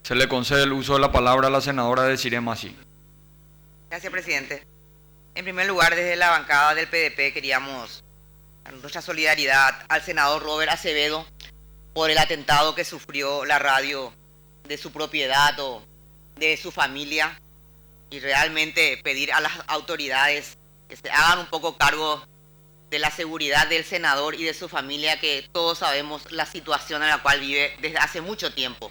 Se le concede el uso de la palabra a la senadora Desirée Massy. Gracias, presidente. En primer lugar, desde la bancada del PDP queríamos dar nuestra solidaridad al senador Robert Acevedo por el atentado que sufrió la radio de su propiedad o de su familia, y realmente pedir a las autoridades que se hagan un poco cargo de la seguridad del senador y de su familia, que todos sabemos la situación en la cual vive desde hace mucho tiempo.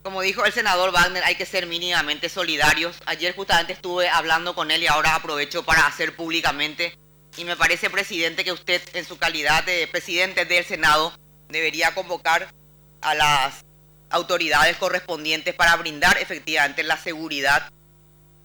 Como dijo el senador Wagner, hay que ser mínimamente solidarios. Ayer justamente estuve hablando con él y ahora aprovecho para hacer públicamente, y me parece, presidente, que usted en su calidad de presidente del Senado debería convocar a las autoridades correspondientes para brindar efectivamente la seguridad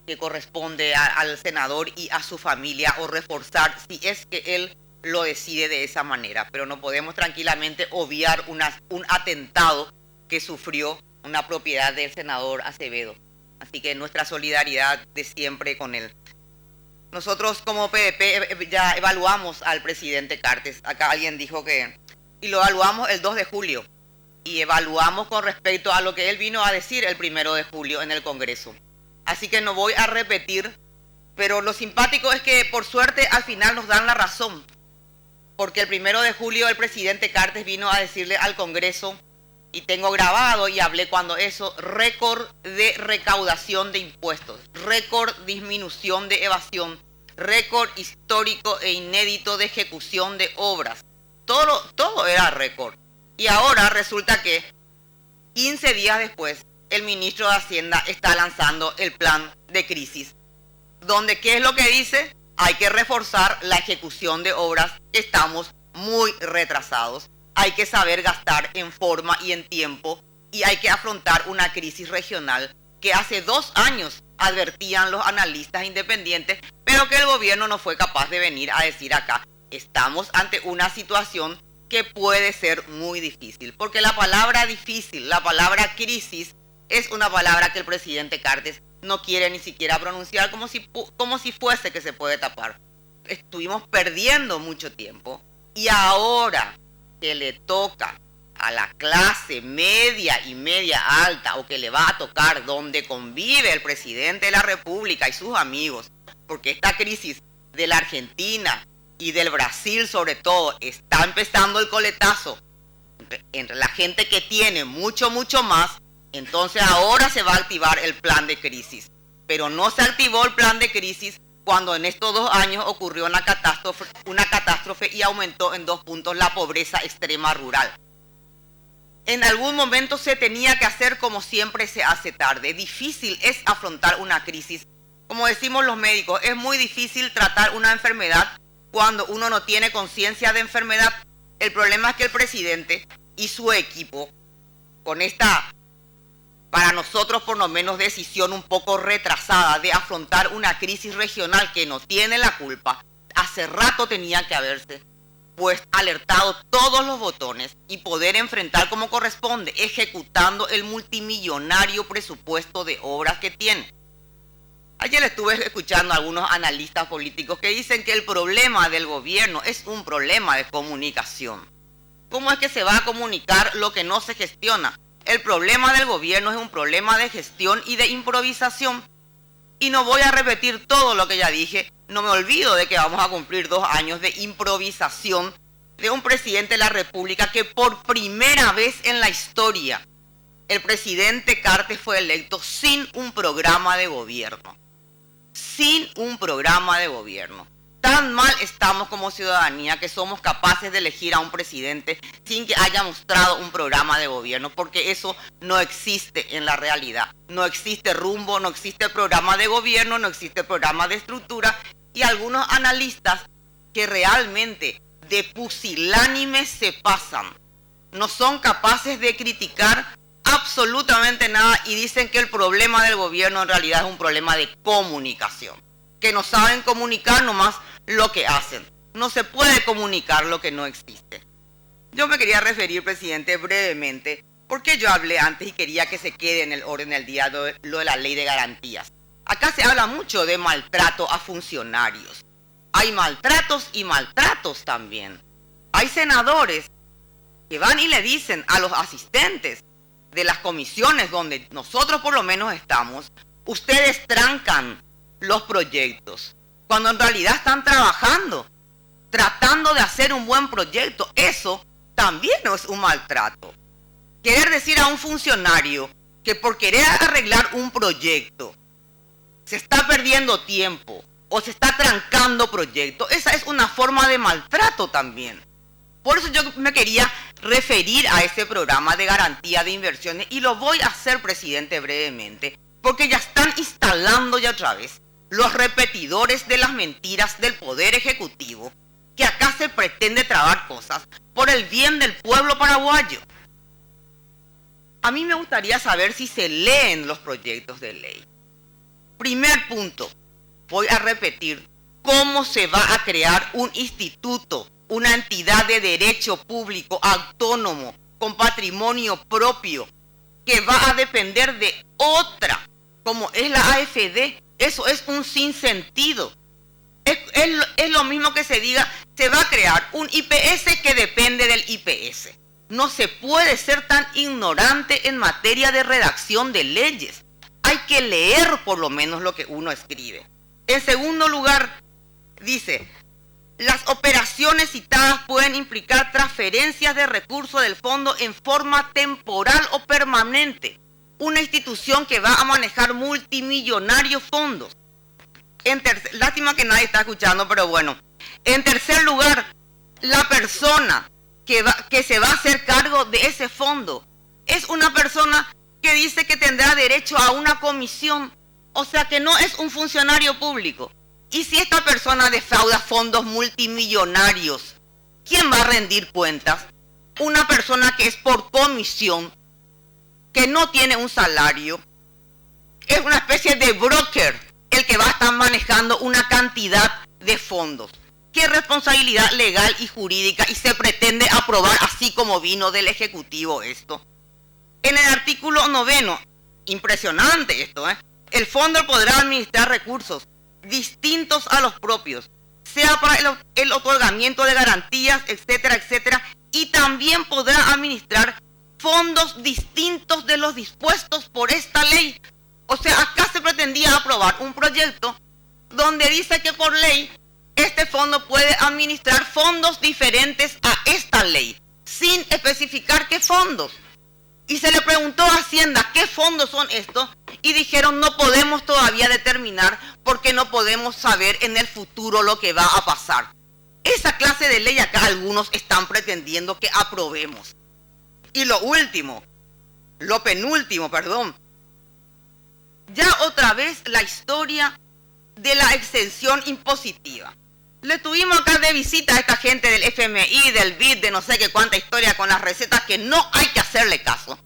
que corresponde al senador y a su familia, o reforzar si es que él lo decide de esa manera. Pero no podemos tranquilamente obviar un atentado que sufrió una propiedad del senador Acevedo. Así que nuestra solidaridad de siempre con él. Nosotros como PDP ya evaluamos al presidente Cartes. Acá alguien dijo que... Y lo evaluamos el 2 de julio. Y evaluamos con respecto a lo que él vino a decir el 1 de julio en el Congreso. Así que no voy a repetir, pero lo simpático es que por suerte al final nos dan la razón. Porque el 1 de julio el presidente Cartes vino a decirle al Congreso, y tengo grabado y hablé cuando eso, récord de recaudación de impuestos, récord disminución de evasión, récord histórico e inédito de ejecución de obras. Todo era récord. Y ahora resulta que 15 días después el ministro de Hacienda está lanzando el plan de crisis, donde ¿qué es lo que dice? Hay que reforzar la ejecución de obras, estamos muy retrasados. Hay que saber gastar en forma y en tiempo, y hay que afrontar una crisis regional que hace 2 años advertían los analistas independientes, pero que el gobierno no fue capaz de venir a decir acá. Estamos ante una situación que puede ser muy difícil, porque la palabra difícil, la palabra crisis, es una palabra que el presidente Cartes no quiere ni siquiera pronunciar, como si fuese que se puede tapar. Estuvimos perdiendo mucho tiempo, y ahora que le toca a la clase media y media alta, o que le va a tocar donde convive el presidente de la República y sus amigos, porque esta crisis de la Argentina y del Brasil sobre todo está empezando el coletazo entre la gente que tiene mucho más. Entonces ahora se va a activar el plan de crisis, pero no se activó el plan de crisis cuando en estos 2 años ocurrió una catástrofe y aumentó en 2 puntos la pobreza extrema rural. En algún momento se tenía que hacer, como siempre se hace tarde. Difícil es afrontar una crisis. Como decimos los médicos, es muy difícil tratar una enfermedad cuando uno no tiene conciencia de enfermedad. El problema es que el presidente y su equipo, con esta, para nosotros por lo menos, decisión un poco retrasada de afrontar una crisis regional que no tiene la culpa, hace rato tenía que haberse pues alertado todos los botones y poder enfrentar como corresponde, ejecutando el multimillonario presupuesto de obras que tiene. Ayer estuve escuchando a algunos analistas políticos que dicen que el problema del gobierno es un problema de comunicación. ¿Cómo es que se va a comunicar lo que no se gestiona? El problema del gobierno es un problema de gestión y de improvisación. Y no voy a repetir todo lo que ya dije. No me olvido de que vamos a cumplir 2 años de improvisación de un presidente de la República que por primera vez en la historia, el presidente Cartes fue electo sin un programa de gobierno. Sin un programa de gobierno. Tan mal estamos como ciudadanía que somos capaces de elegir a un presidente sin que haya mostrado un programa de gobierno, porque eso no existe en la realidad. No existe rumbo, no existe programa de gobierno, no existe programa de estructura, y algunos analistas que realmente de pusilánimes se pasan, no son capaces de criticar absolutamente nada y dicen que el problema del gobierno en realidad es un problema de comunicación, que no saben comunicar nomás lo que hacen. No se puede comunicar lo que no existe. Yo me quería referir, presidente, brevemente, porque yo hablé antes y quería que se quede en el orden del día lo de la ley de garantías. Acá se habla mucho de maltrato a funcionarios. Hay maltratos y maltratos también. Hay senadores que van y le dicen a los asistentes de las comisiones donde nosotros por lo menos estamos, ustedes trancan los proyectos, cuando en realidad están trabajando, tratando de hacer un buen proyecto. Eso también no es un maltrato. Querer decir a un funcionario que por querer arreglar un proyecto se está perdiendo tiempo o se está trancando proyectos, esa es una forma de maltrato también. Por eso yo me quería referir a ese programa de garantía de inversiones y lo voy a hacer, presidente, brevemente, porque ya están instalando ya otra vez los repetidores de las mentiras del Poder Ejecutivo, que acá se pretende trabar cosas por el bien del pueblo paraguayo. A mí me gustaría saber si se leen los proyectos de ley. Primer punto, voy a repetir, ¿cómo se va a crear un instituto, una entidad de derecho público autónomo, con patrimonio propio, que va a depender de otra, como es la AFD? Eso es un sinsentido. Es lo mismo que se diga, se va a crear un IPS que depende del IPS. No se puede ser tan ignorante en materia de redacción de leyes. Hay que leer por lo menos lo que uno escribe. En segundo lugar, dice, las operaciones citadas pueden implicar transferencias de recursos del fondo en forma temporal o permanente. Una institución que va a manejar multimillonarios fondos. Lástima que nadie está escuchando, pero bueno. En tercer lugar, la persona que se va a hacer cargo de ese fondo es una persona que dice que tendrá derecho a una comisión, o sea que no es un funcionario público. Y si esta persona defrauda fondos multimillonarios, ¿quién va a rendir cuentas? Una persona que es por comisión, que no tiene un salario, es una especie de broker, el que va a estar manejando una cantidad de fondos. ¿Qué responsabilidad legal y jurídica? Y se pretende aprobar así como vino del Ejecutivo esto. En el artículo 9, impresionante esto, el fondo podrá administrar recursos distintos a los propios, sea para el otorgamiento de garantías, etcétera, etcétera, y también podrá administrar fondos distintos de los dispuestos por esta ley. O sea, acá se pretendía aprobar un proyecto donde dice que por ley este fondo puede administrar fondos diferentes a esta ley, sin especificar qué fondos. Y se le preguntó a Hacienda qué fondos son estos y dijeron no podemos todavía determinar porque no podemos saber en el futuro lo que va a pasar. Esa clase de ley acá algunos están pretendiendo que aprobemos. Y lo penúltimo, ya otra vez la historia de la exención impositiva. Le tuvimos acá de visita a esta gente del FMI, del BID, de no sé qué cuánta historia con las recetas que no hay que hacerle caso.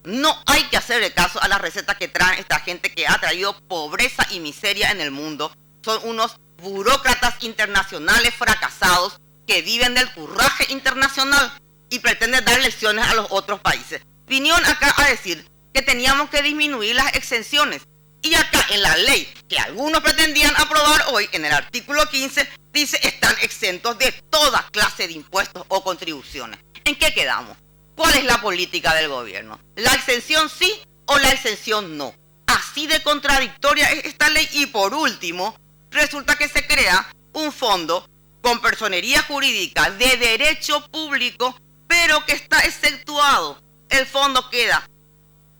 No hay que hacerle caso a las recetas que traen esta gente que ha traído pobreza y miseria en el mundo. Son unos burócratas internacionales fracasados que viven del curraje internacional y pretenden dar lecciones a los otros países. Vinieron acá a decir que teníamos que disminuir las exenciones. Y acá en la ley que algunos pretendían aprobar hoy, en el artículo 15, dice están exentos de toda clase de impuestos o contribuciones. ¿En qué quedamos? ¿Cuál es la política del gobierno? ¿La exención sí o la exención no? Así de contradictoria es esta ley. Y por último, resulta que se crea un fondo con personería jurídica de derecho público, pero que está exceptuado. El fondo queda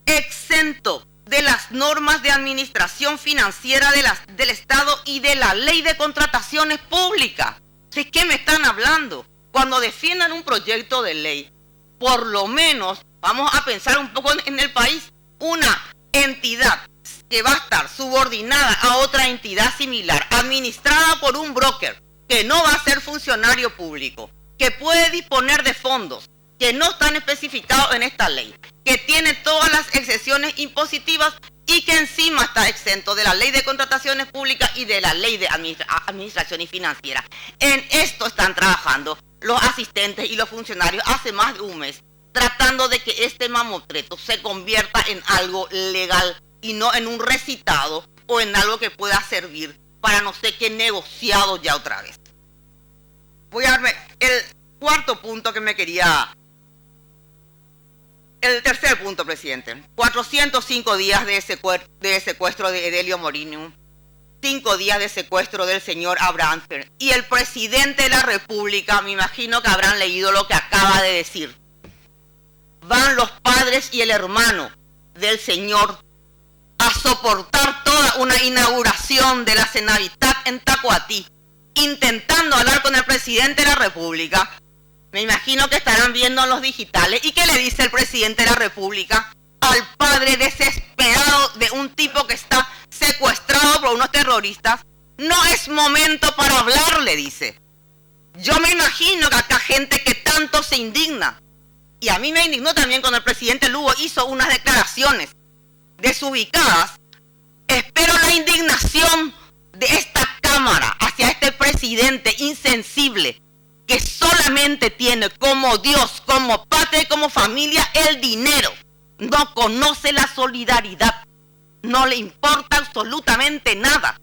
exento de las normas de administración financiera del Estado y de la ley de contrataciones públicas. ¿De qué me están hablando? Cuando defiendan un proyecto de ley, por lo menos vamos a pensar un poco en el país, una entidad que va a estar subordinada a otra entidad similar, administrada por un broker, que no va a ser funcionario público, que puede disponer de fondos que no están especificados en esta ley, que tiene todas las exenciones impositivas y que encima está exento de la ley de contrataciones públicas y de la ley de administración y financiera. En esto están trabajando los asistentes y los funcionarios hace más de un mes, tratando de que este mamotreto se convierta en algo legal y no en un recitado o en algo que pueda servir para no sé qué negociado ya otra vez. Voy a darme el cuarto punto que me quería El tercer punto, presidente. 405 días de secuestro de Edelio Morini, 5 días de secuestro del señor Abraham Fern. Y el presidente de la República, me imagino que habrán leído lo que acaba de decir. Van los padres y el hermano del señor a soportar toda una inauguración de la Senavitat en Tacuatí, intentando hablar con el presidente de la República. Me imagino que estarán viendo en los digitales. ¿Y qué le dice el presidente de la República al padre desesperado de un tipo que está secuestrado por unos terroristas? No es momento para hablar, le dice. Yo me imagino que acá gente que tanto se indigna, y a mí me indignó también cuando el presidente Lugo hizo unas declaraciones desubicadas. Espero la indignación de esta Cámara hacia este presidente insensible que solamente tiene como Dios, como patria y como familia el dinero. No conoce la solidaridad. No le importa absolutamente nada.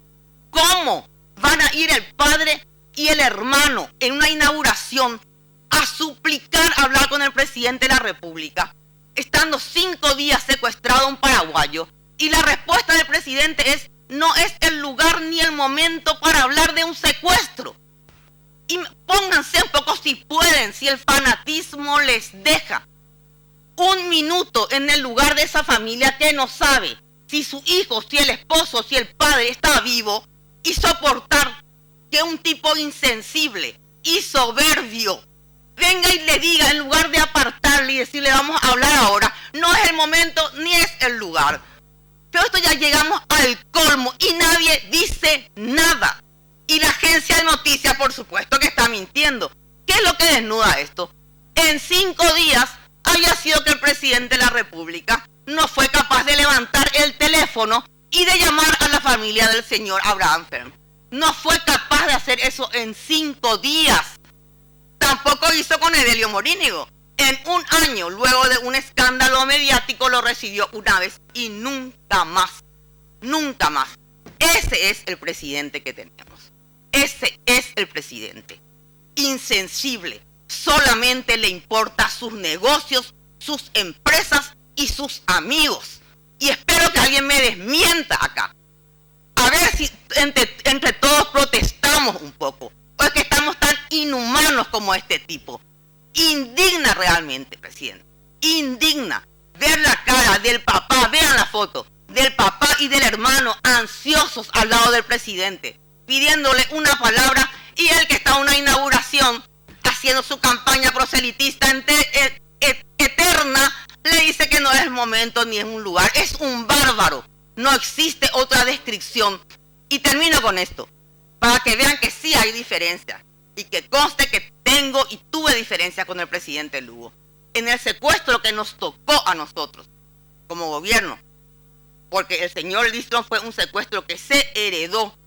¿Cómo van a ir el padre y el hermano en una inauguración a suplicar hablar con el presidente de la República, estando 5 días secuestrado un paraguayo? Y la respuesta del presidente es: no es el lugar ni el momento para hablar de un secuestro. Y pónganse un poco, si pueden, si el fanatismo les deja, un minuto en el lugar de esa familia que no sabe si su hijo, si el esposo, si el padre está vivo, y soportar que un tipo insensible y soberbio venga y le diga, en lugar de apartarle y decirle vamos a hablar ahora, no es el momento ni es el lugar. Pero esto ya llegamos al colmo y nadie dice nada. Y la agencia de noticias, por supuesto, que está mintiendo. ¿Qué es lo que desnuda esto? En 5 días había sido que el presidente de la República no fue capaz de levantar el teléfono y de llamar a la familia del señor Abraham Fern. No fue capaz de hacer eso en 5 días. Tampoco hizo con Edelio Morini. En un año, luego de un escándalo mediático, lo recibió una vez y nunca más. Nunca más. Ese es el presidente que tenemos. Ese es el presidente. Insensible. Solamente le importa sus negocios, sus empresas y sus amigos. Y espero que alguien me desmienta acá. A ver si entre todos protestamos un poco. O es que estamos tan inhumanos como este tipo. Indigna realmente, presidente. Indigna ver la cara del papá, vean la foto, del papá y del hermano ansiosos al lado del presidente, pidiéndole una palabra, y él que está en una inauguración haciendo su campaña proselitista eterna, le dice que no es el momento ni es un lugar. Es un bárbaro. No existe otra descripción. Y termino con esto, para que vean que sí hay diferencia, y que conste que tengo y tuve diferencia con el presidente Lugo en el secuestro que nos tocó a nosotros como gobierno, porque el señor Lidstrom fue un secuestro que se heredó.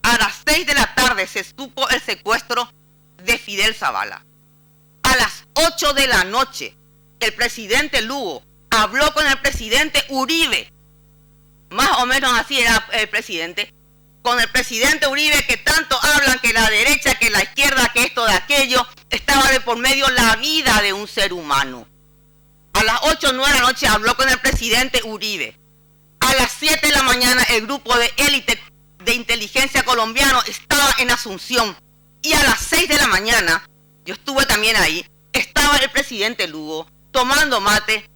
A las 6 de la tarde se supo el secuestro de Fidel Zavala. A las 8 de la noche el presidente Lugo habló con el presidente Uribe, más o menos así era el presidente, con el presidente Uribe, que tanto hablan que la derecha, que la izquierda, que esto de aquello, estaba de por medio la vida de un ser humano. A las 8 o 9 de la noche habló con el presidente Uribe. A las 7 de la mañana el grupo de élite de inteligencia colombiano estaba en Asunción. Y a las 6 de la mañana, yo estuve también ahí, estaba el presidente Lugo tomando mate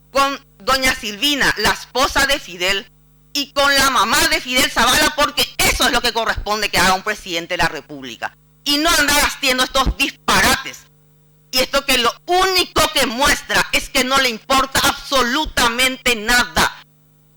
con doña Silvina, la esposa de Fidel, y con la mamá de Fidel Zavala, porque eso es lo que corresponde que haga un presidente de la República. Y no andar haciendo estos disparates. Y esto que lo único que muestra es que no le importa absolutamente nada.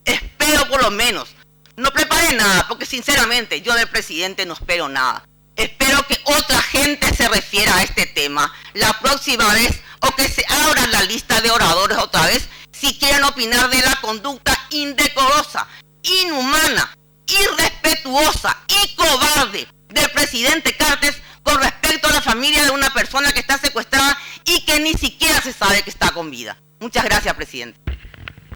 Espero por lo menos, no prepare nada, porque sinceramente yo del presidente no espero nada. Espero que otra gente se refiera a este tema la próxima vez, o que se abra la lista de oradores otra vez, si quieren opinar de la conducta indecorosa, inhumana, irrespetuosa y cobarde del presidente Cartes con respecto a la familia de una persona que está secuestrada y que ni siquiera se sabe que está con vida. Muchas gracias, presidente.